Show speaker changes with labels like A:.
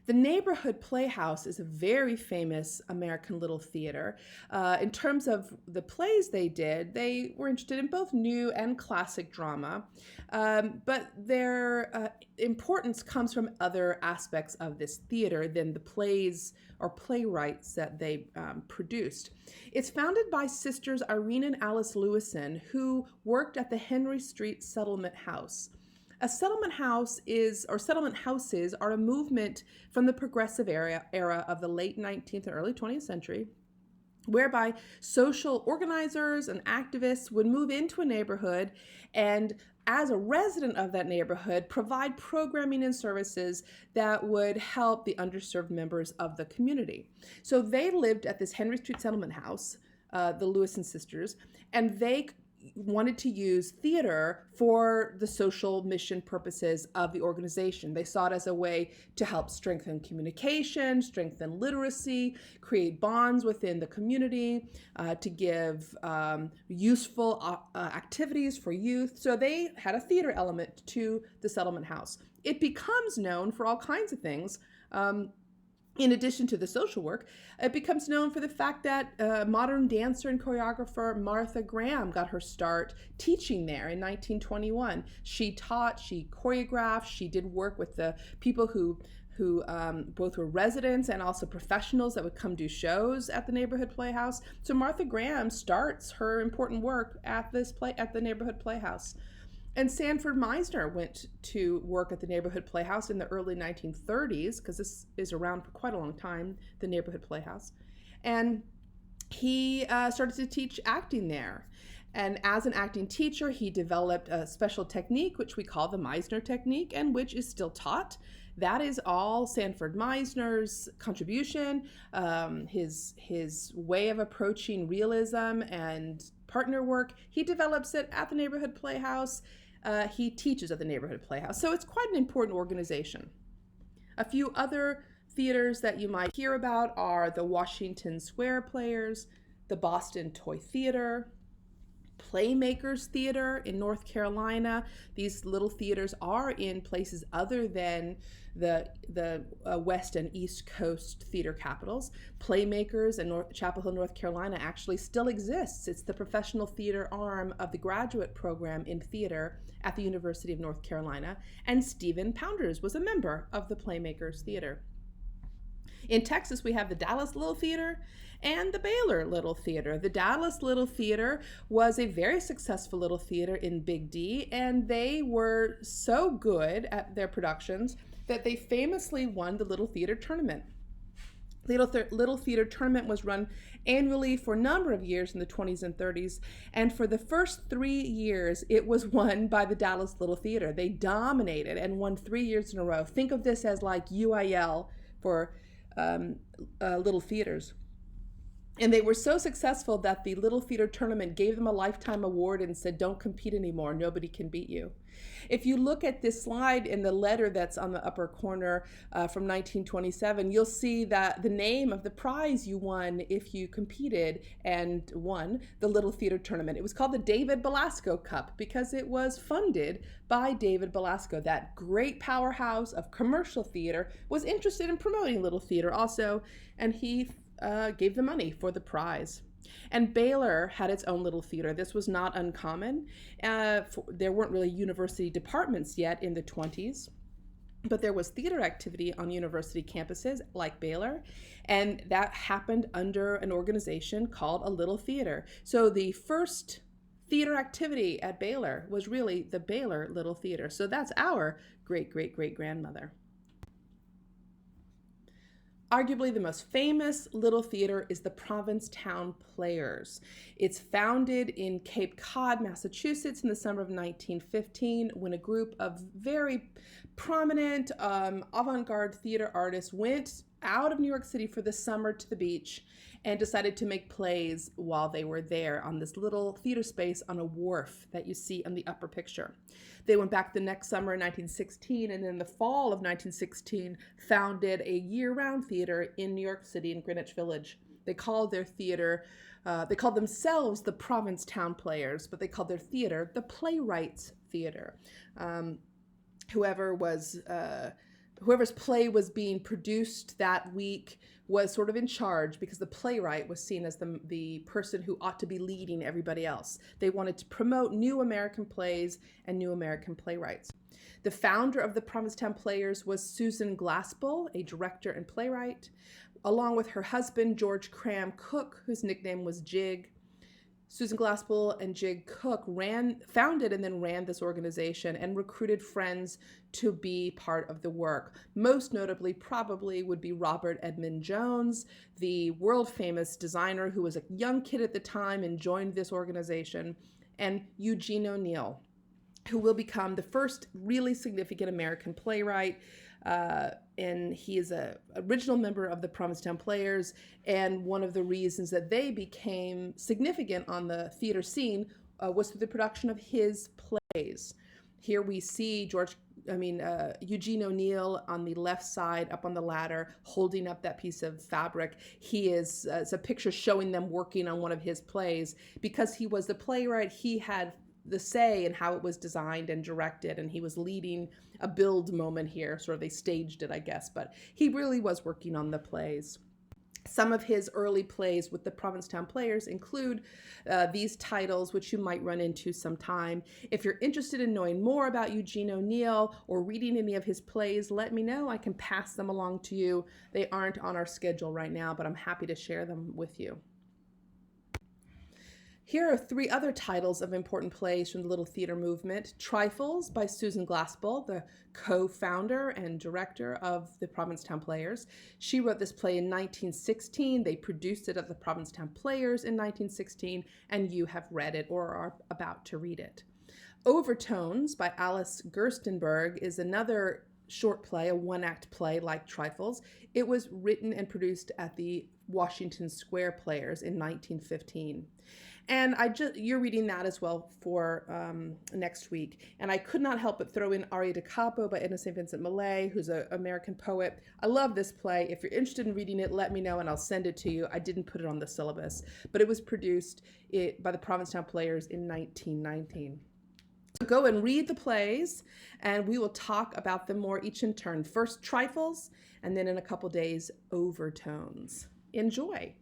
A: The Neighborhood Playhouse is a very famous American little theater. In terms of the plays they did, they were interested in both new and classic drama, but their importance comes from other aspects of this theater than the plays or playwrights that they produced. It's founded by sisters Irene and Alice Lewison, who worked at the Henry Street Settlement House. A settlement house settlement houses are a movement from the progressive era of the late 19th and early 20th century, whereby social organizers and activists would move into a neighborhood and, as a resident of that neighborhood, provide programming and services that would help the underserved members of the community. So they lived at this Henry Street Settlement House, the Lewison sisters, and they wanted to use theater for the social mission purposes of the organization. They saw it as a way to help strengthen communication, strengthen literacy, create bonds within the community, to give useful activities for youth. So they had a theater element to the settlement house. It becomes known for all kinds of things. In addition to the social work, it becomes known for the fact that modern dancer and choreographer Martha Graham got her start teaching there in 1921. She taught, she choreographed, she did work with the people who both were residents and also professionals that would come do shows at the Neighborhood Playhouse. So Martha Graham starts her important work at the Neighborhood Playhouse. And Sanford Meisner went to work at the Neighborhood Playhouse in the early 1930s, because this is around for quite a long time, the Neighborhood Playhouse. And he started to teach acting there. And as an acting teacher, he developed a special technique, which we call the Meisner technique, and which is still taught. That is all Sanford Meisner's contribution, his way of approaching realism and partner work. He develops it at the Neighborhood Playhouse. He teaches at the Neighborhood Playhouse. So it's quite an important organization. A few other theaters that you might hear about are the Washington Square Players, the Boston Toy Theater, Playmakers Theater in North Carolina. These little theaters are in places other than the West and East Coast theater capitals. Playmakers in Chapel Hill, North Carolina actually still exists. It's the professional theater arm of the graduate program in theater at the University of North Carolina, and Stephen Pounders was a member of the Playmakers Theater. In Texas, we have the Dallas Little Theater and the Baylor Little Theater. The Dallas Little Theater was a very successful little theater in Big D, and they were so good at their productions that they famously won the Little Theater Tournament. Little Theater Tournament was run annually for a number of years in the 20s and 30s, and for the first 3 years, it was won by the Dallas Little Theater. They dominated and won 3 years in a row. Think of this as like UIL for little theaters. And they were so successful that the Little Theater Tournament gave them a lifetime award and said, don't compete anymore, nobody can beat you. If you look at this slide in the letter that's on the upper corner from 1927, you'll see that the name of the prize you won if you competed and won the Little Theater Tournament. It was called the David Belasco Cup because it was funded by David Belasco. That great powerhouse of commercial theater was interested in promoting little theater also, and he gave the money for the prize. And Baylor had its own little theater. This was not uncommon. There weren't really university departments yet in the 20s, but there was theater activity on university campuses like Baylor, and that happened under an organization called a Little Theater. So the first theater activity at Baylor was really the Baylor Little Theater. So that's our great-great-great-grandmother. Arguably the most famous little theater is the Provincetown Players. It's founded in Cape Cod, Massachusetts in the summer of 1915 when a group of very prominent avant-garde theater artists went out of New York City for the summer to the beach and decided to make plays while they were there on this little theater space on a wharf that you see in the upper picture. They went back the next summer in 1916, and in the fall of 1916 founded a year-round theater in New York City in Greenwich Village. They called their theater, they called themselves the Provincetown Players, but they called their theater the Playwrights Theater. Whoever was whoever's play was being produced that week was sort of in charge, because the playwright was seen as the person who ought to be leading everybody else. They wanted to promote new American plays and new American playwrights. The founder of the Provincetown Players was Susan Glaspell, a director and playwright, along with her husband, George Cram Cook, whose nickname was Jig. Susan Glaspell and Jig Cook founded and then ran this organization and recruited friends to be part of the work. Most notably, probably, would be Robert Edmond Jones, the world-famous designer who was a young kid at the time and joined this organization, and Eugene O'Neill, who will become the first really significant American playwright. And he is an original member of the Provincetown Players, and one of the reasons that they became significant on the theater scene was through the production of his plays. Here we see Eugene O'Neill on the left side up on the ladder holding up that piece of fabric. It's a picture showing them working on one of his plays. Because he was the playwright, he had the say in how it was designed and directed, and he was leading a build moment here. Sort of they staged it, I guess, but he really was working on the plays. Some of his early plays with the Provincetown Players include these titles, which you might run into sometime. If you're interested in knowing more about Eugene O'Neill or reading any of his plays, let me know. I can pass them along to you. They aren't on our schedule right now, but I'm happy to share them with you. Here are 3 other titles of important plays from the Little Theater movement. Trifles by Susan Glaspell, the co-founder and director of the Provincetown Players. She wrote this play in 1916. They produced it at the Provincetown Players in 1916, and you have read it or are about to read it. Overtones by Alice Gerstenberg is another short play, a one-act play like Trifles. It was written and produced at the Washington Square Players in 1915. And you're reading that as well for next week. And I could not help but throw in Aria da Capo by Edna St. Vincent Millay, who's an American poet. I love this play. If you're interested in reading it, let me know and I'll send it to you. I didn't put it on the syllabus, but it was produced by the Provincetown Players in 1919. So go and read the plays, and we will talk about them more each in turn. First, Trifles, and then in a couple days, Overtones. Enjoy.